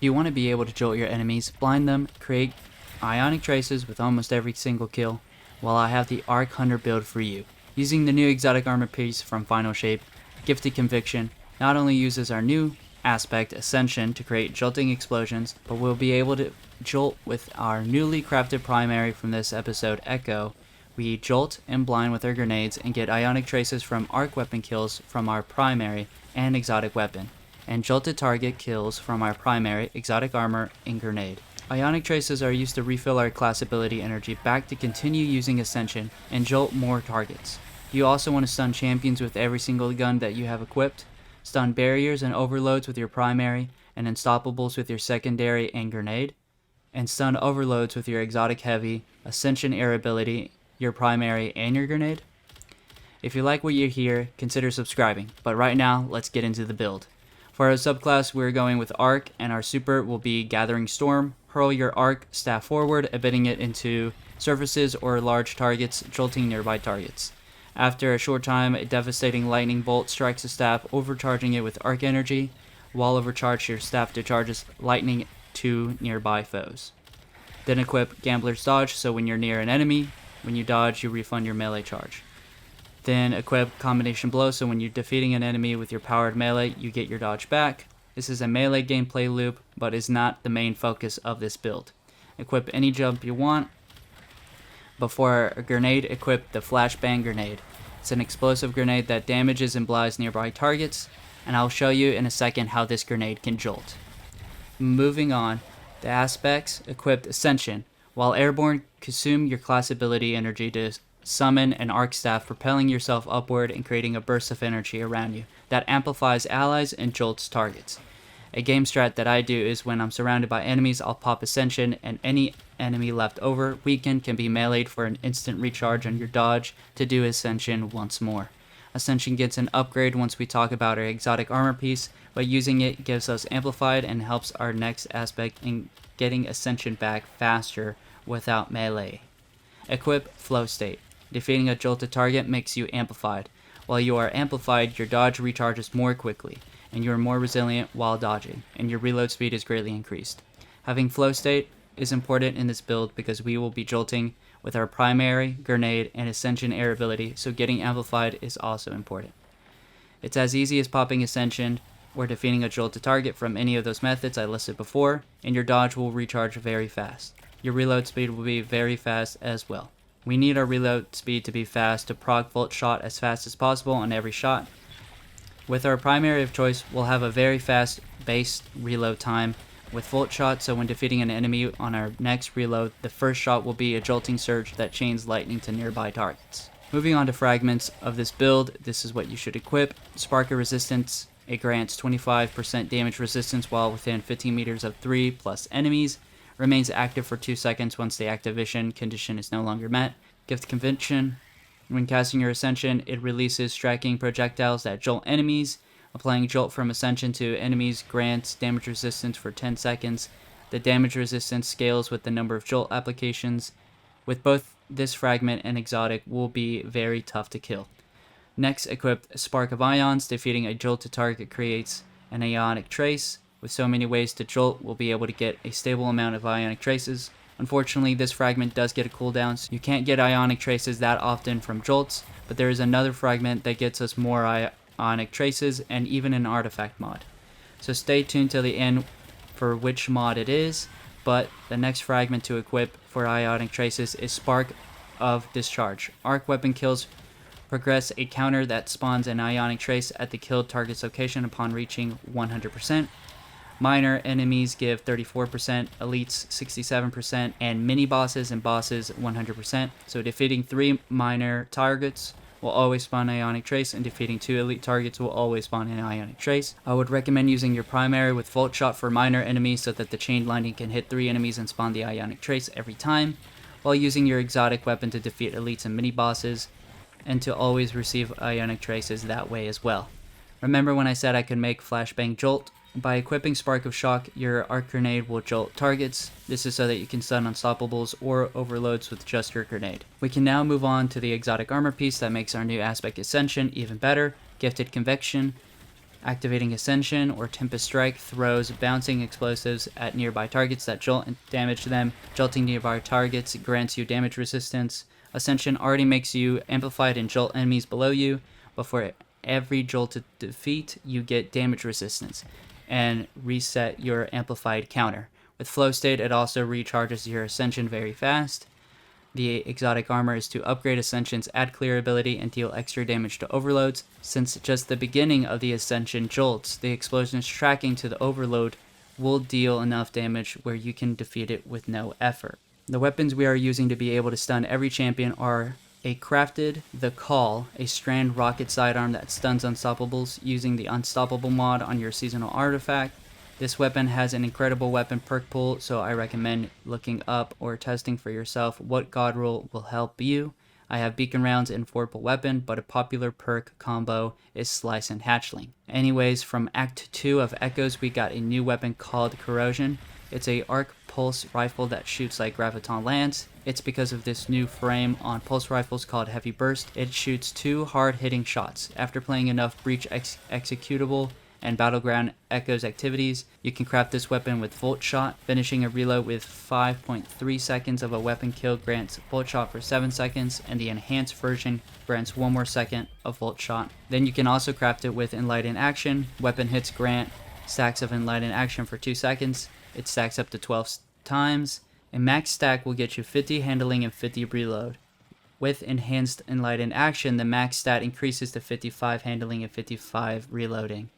You want to be able to jolt your enemies, blind them, create Ionic Traces with almost every single kill, while I have the Arc Hunter build for you. Using the new exotic armor piece from Final Shape, Gifted Conviction not only uses our new aspect, Ascension, to create jolting explosions, but we'll be able to jolt with our newly crafted primary from this episode, Echo. We jolt and blind with our grenades and get Ionic Traces from arc weapon kills from our primary and exotic weapon, and jolted target kills from our primary, exotic armor, and grenade. Ionic Traces are used to refill our class ability energy back to continue using Ascension and jolt more targets. You also want to stun champions with every single gun that you have equipped, stun barriers and overloads with your primary, and unstoppables with your secondary and grenade, and stun overloads with your exotic heavy, Ascension air ability, your primary, and your grenade. If you like what you hear, consider subscribing, but right now, let's get into the build. For our subclass, we're going with Arc, and our super will be Gathering Storm. Hurl your Arc staff forward, embedding it into surfaces or large targets, jolting nearby targets. After a short time, a devastating lightning bolt strikes the staff, overcharging it with Arc energy. While overcharged, your staff discharges lightning to nearby foes. Then equip Gambler's Dodge, so when you're near an enemy, when you dodge, you refund your melee charge. Then equip Combination Blow, so when you're defeating an enemy with your powered melee, you get your dodge back. This is a melee gameplay loop, but is not the main focus of this build. Equip any jump you want. Before a grenade, equip the Flashbang Grenade. It's an explosive grenade that damages and blinds nearby targets, and I'll show you in a second how this grenade can jolt. Moving on, the aspects, equipped Ascension. While airborne, consume your class ability energy to summon an arc staff, propelling yourself upward and creating a burst of energy around you that amplifies allies and jolts targets. A game strat that I do is when I'm surrounded by enemies, I'll pop Ascension, and any enemy left over weakened can be meleeed for an instant recharge on your dodge to do Ascension once more. Ascension gets an upgrade once we talk about our exotic armor piece, but using it gives us amplified and helps our next aspect in getting Ascension back faster without melee. Equip Flow State. Defeating a jolted target makes you amplified. While you are amplified, your dodge recharges more quickly, and you are more resilient while dodging, and your reload speed is greatly increased. Having Flow State is important in this build because we will be jolting with our primary, grenade, and Ascension air ability, so getting amplified is also important. It's as easy as popping Ascension or defeating a jolted target from any of those methods I listed before, and your dodge will recharge very fast. Your reload speed will be very fast as well. We need our reload speed to be fast to proc Volt Shot as fast as possible on every shot. With our primary of choice, we'll have a very fast base reload time with Volt Shot, so when defeating an enemy on our next reload, the first shot will be a jolting surge that chains lightning to nearby targets. Moving on to fragments of this build, this is what you should equip. Spark of Resistance. It grants 25% damage resistance while within 15 meters of 3+ enemies. Remains active for 2 seconds once the activation condition is no longer met. Gift Conviction. When casting your Ascension, it releases striking projectiles that jolt enemies. Applying Jolt from Ascension to enemies grants damage resistance for 10 seconds. The damage resistance scales with the number of Jolt applications. With both this fragment and exotic will be very tough to kill. Next, equip Spark of Ions. Defeating a jolted target creates an Ionic Trace. With so many ways to jolt, we'll be able to get a stable amount of Ionic Traces. Unfortunately, this fragment does get a cooldown, so you can't get Ionic Traces that often from jolts, but there is another fragment that gets us more Ionic Traces and even an artifact mod. So stay tuned till the end for which mod it is, but the next fragment to equip for Ionic Traces is Spark of Discharge. Arc weapon kills progress a counter that spawns an Ionic Trace at the killed target's location upon reaching 100%. Minor enemies give 34%, elites 67%, and mini-bosses and bosses 100%. So defeating 3 minor targets will always spawn an Ionic Trace, and defeating 2 elite targets will always spawn an Ionic Trace. I would recommend using your primary with Volt Shot for minor enemies so that the chain lightning can hit 3 enemies and spawn the Ionic Trace every time, while using your exotic weapon to defeat elites and mini-bosses, and to always receive Ionic Traces that way as well. Remember when I said I could make Flashbang Jolt? By equipping Spark of Shock, your arc grenade will jolt targets. This is so that you can stun unstoppables or overloads with just your grenade. We can now move on to the exotic armor piece that makes our new aspect Ascension even better. Gifted Conviction. Activating Ascension or Tempest Strike throws bouncing explosives at nearby targets that jolt and damage them. Jolting nearby targets grants you damage resistance. Ascension already makes you amplified and jolt enemies below you, but for every jolted defeat, you get damage resistance and reset your amplified counter. With Flow State, it also recharges your Ascension very fast. The exotic armor is to upgrade Ascension's add clear ability and deal extra damage to overloads. Since just the beginning of the Ascension jolts, the explosions tracking to the overload will deal enough damage where you can defeat it with no effort. The weapons we are using to be able to stun every champion are a crafted The Call, a strand rocket sidearm that stuns unstoppables using the Unstoppable mod on your seasonal artifact. This weapon has an incredible weapon perk pool, so I recommend looking up or testing for yourself what god rule will help you. I have beacon rounds and vorpal weapon, but a popular perk combo is slice and hatchling. Anyways, from Act 2 of Echoes, we got a new weapon called Corrosion. It's a arc pulse rifle that shoots like Graviton Lance. It's because of this new frame on pulse rifles called Heavy Burst. It shoots 2 hard-hitting shots. After playing enough Breach executable and Battleground Echoes activities, you can craft this weapon with Volt Shot. Finishing a reload with 5.3 seconds of a weapon kill grants Volt Shot for 7 seconds, and the enhanced version grants 1 more second of Volt Shot. Then you can also craft it with Enlightened Action. Weapon hits grant stacks of Enlightened Action for 2 seconds. It stacks up to 12 times. A max stack will get you 50 handling and 50 reload. With Enhanced Enlightened Action, the max stat increases to 55 handling and 55 reloading.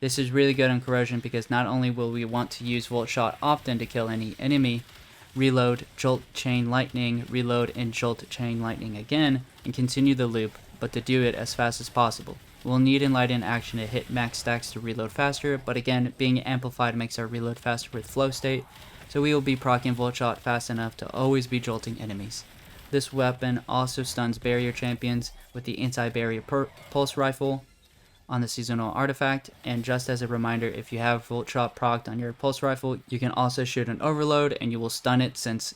This is really good on Corrosion because not only will we want to use Volt Shot often to kill any enemy, reload, Jolt Chain Lightning, reload, and Jolt Chain Lightning again, and continue the loop, but to do it as fast as possible. We'll need Enlightened Action to hit max stacks to reload faster, but again, being amplified makes our reload faster with Flow State, so we will be proccing Volt Shot fast enough to always be jolting enemies. This weapon also stuns barrier champions with the Anti-Barrier Pulse Rifle on the seasonal artifact, and just as a reminder, if you have Volt Shot procced on your pulse rifle, you can also shoot an overload and you will stun it, since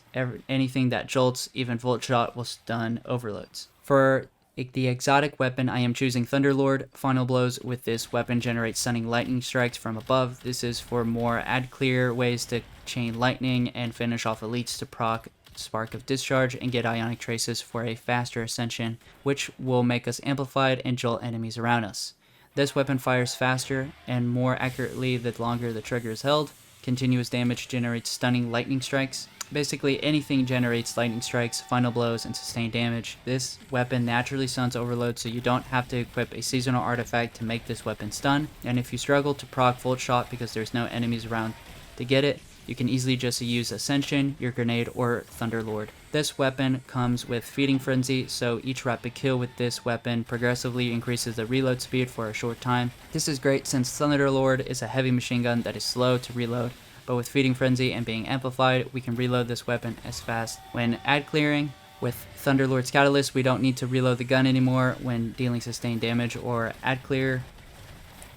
anything that jolts, even Volt Shot, will stun overloads. For the exotic weapon, I am choosing Thunderlord. Final blows with this weapon generate stunning lightning strikes from above. This is for more add clear ways to chain lightning and finish off elites to proc Spark of Discharge and get Ionic Traces for a faster ascension, which will make us amplified and jolt enemies around us. This weapon fires faster and more accurately the longer the trigger is held. Continuous damage generates stunning lightning strikes. Basically anything generates lightning strikes, final blows, and sustained damage. This weapon naturally stuns overload, so you don't have to equip a seasonal artifact to make this weapon stun. And if you struggle to proc Volt Shot because there's no enemies around to get it, you can easily just use Ascension, your grenade, or Thunderlord. This weapon comes with Feeding Frenzy, so each rapid kill with this weapon progressively increases the reload speed for a short time. This is great since Thunderlord is a heavy machine gun that is slow to reload, but with Feeding Frenzy and being amplified, we can reload this weapon as fast. When ad clearing, with Thunderlord's Catalyst, we don't need to reload the gun anymore when dealing sustained damage or ad clear.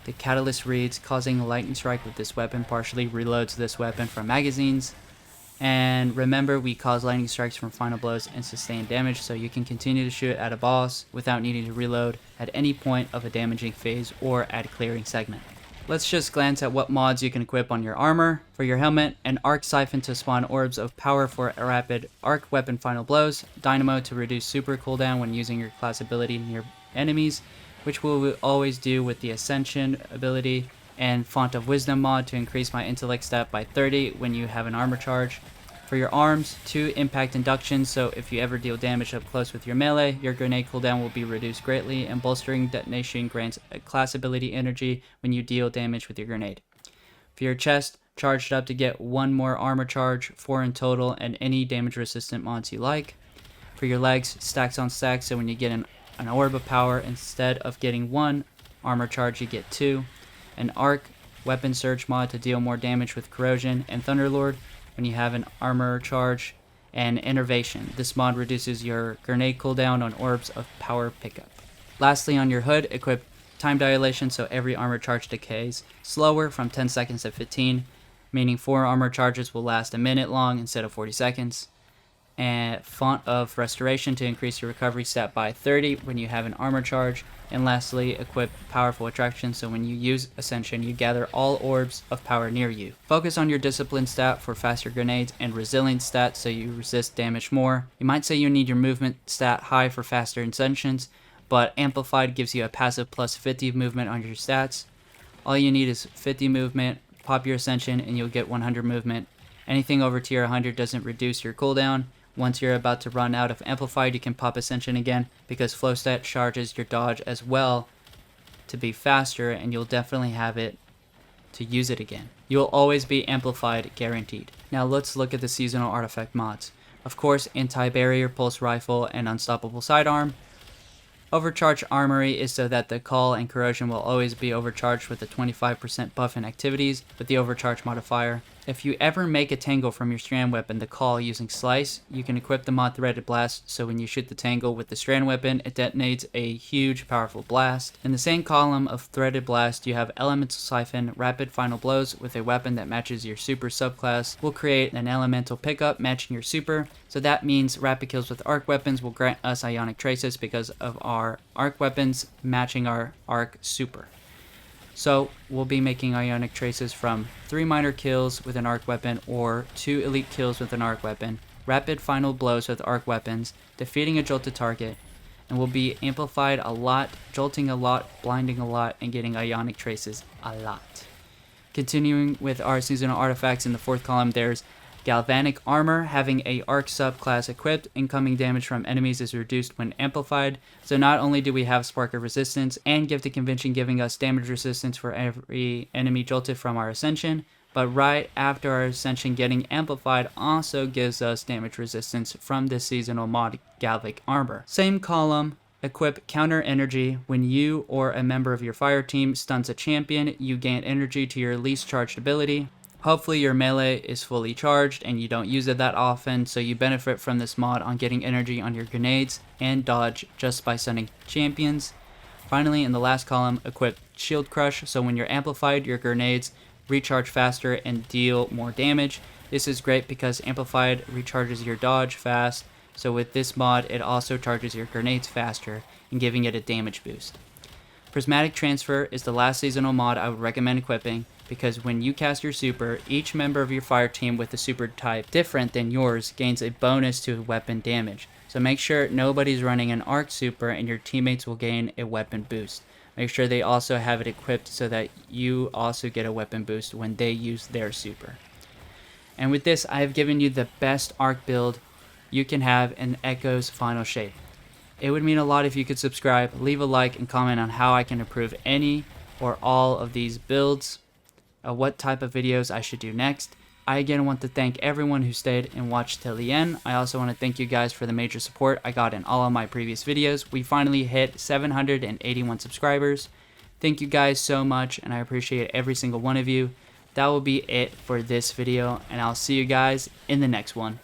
The Catalyst reads, causing a lightning strike with this weapon partially reloads this weapon from magazines. And remember, we cause lightning strikes from final blows and sustained damage, so you can continue to shoot at a boss without needing to reload at any point of a damaging phase or at clearing segment. Let's just glance at what mods you can equip on your armor. For your helmet, an Arc Siphon to spawn orbs of power for a rapid arc weapon final blows, Dynamo to reduce super cooldown when using your class ability near enemies, which we'll always do with the Ascension ability, and Font of Wisdom mod to increase my intellect stat by 30 when you have an armor charge. For your arms, 2 impact inductions, so if you ever deal damage up close with your melee, your grenade cooldown will be reduced greatly, and bolstering detonation grants a class ability energy when you deal damage with your grenade. For your chest, charged up to get 1 more armor charge, 4 in total, and any damage resistant mods you like. For your legs, stacks on stacks, so when you get an orb of power, instead of getting 1 armor charge, you get 2. An arc weapon surge mod to deal more damage with Corrosion, and Thunderlord when you have an armor charge, and Innervation. This mod reduces your grenade cooldown on orbs of power pickup. Lastly, on your hood, equip Time Dilation, so every armor charge decays slower from 10 seconds to 15, meaning 4 armor charges will last a minute long instead of 40 seconds. and Font of Restoration to increase your recovery stat by 30 when you have an armor charge. And lastly, equip Powerful Attraction, so when you use Ascension, you gather all orbs of power near you. Focus on your Discipline stat for faster grenades and Resilience stat so you resist damage more. You might say you need your Movement stat high for faster Ascensions, but Amplified gives you a passive plus 50 movement on your stats. All you need is 50 movement, pop your Ascension, and you'll get 100 movement. Anything over tier 100 doesn't reduce your cooldown. Once you're about to run out of Amplified, you can pop Ascension again because Flow Stat charges your dodge as well to be faster, and you'll definitely have it to use it again. You'll always be Amplified guaranteed. Now let's look at the seasonal artifact mods. Of course, Anti-Barrier Pulse Rifle and Unstoppable Sidearm. Overcharged Armory is so that the Call and Corrosion will always be overcharged with a 25% buff in activities with the overcharge modifier. If you ever make a tangle from your strand weapon, the Call, using Slice, you can equip the mod Threaded Blast, so when you shoot the tangle with the strand weapon, it detonates a huge powerful blast. In the same column of Threaded Blast, you have Elemental Siphon. Rapid Final Blows with a weapon that matches your super subclass will create an elemental pickup matching your super, so that means rapid kills with arc weapons will grant us Ionic Traces because of our arc weapons matching our arc super. So we'll be making Ionic Traces from 3 minor kills with an arc weapon or 2 elite kills with an arc weapon, rapid final blows with arc weapons, defeating a jolted target, and we'll be amplified a lot, jolting a lot, blinding a lot, and getting Ionic Traces a lot. Continuing with our seasonal artifacts, in the 4th column there's Galvanic Armor. Having a arc subclass equipped, incoming damage from enemies is reduced when amplified. So not only do we have Spark of Resistance and Gift of Convention giving us damage resistance for every enemy jolted from our Ascension, but right after our Ascension, getting amplified also gives us damage resistance from this seasonal mod, Galvanic Armor. Same column, equip Counter Energy. When you or a member of your fire team stuns a champion, you gain energy to your least charged ability. Hopefully your melee is fully charged and you don't use it that often, so you benefit from this mod on getting energy on your grenades and dodge just by stunning champions. Finally, in the last column, equip Shield Crush, so when you're amplified, your grenades recharge faster and deal more damage. This is great because amplified recharges your dodge fast, so with this mod it also charges your grenades faster and giving it a damage boost. Prismatic Transfer is the last seasonal mod I would recommend equipping, because when you cast your super, each member of your fire team with a super type different than yours gains a bonus to weapon damage. So make sure nobody's running an arc super and your teammates will gain a weapon boost. Make sure they also have it equipped so that you also get a weapon boost when they use their super. And with this, I have given you the best arc build you can have in Echo's final shape. It would mean a lot if you could subscribe, leave a like, and comment on how I can improve any or all of these builds, what type of videos I should do next. I again want to thank everyone who stayed and watched till the end. I also want to thank you guys for the major support I got in all of my previous videos. We finally hit 781 subscribers. Thank you guys so much, and I appreciate every single one of you. That will be it for this video, and I'll see you guys in the next one.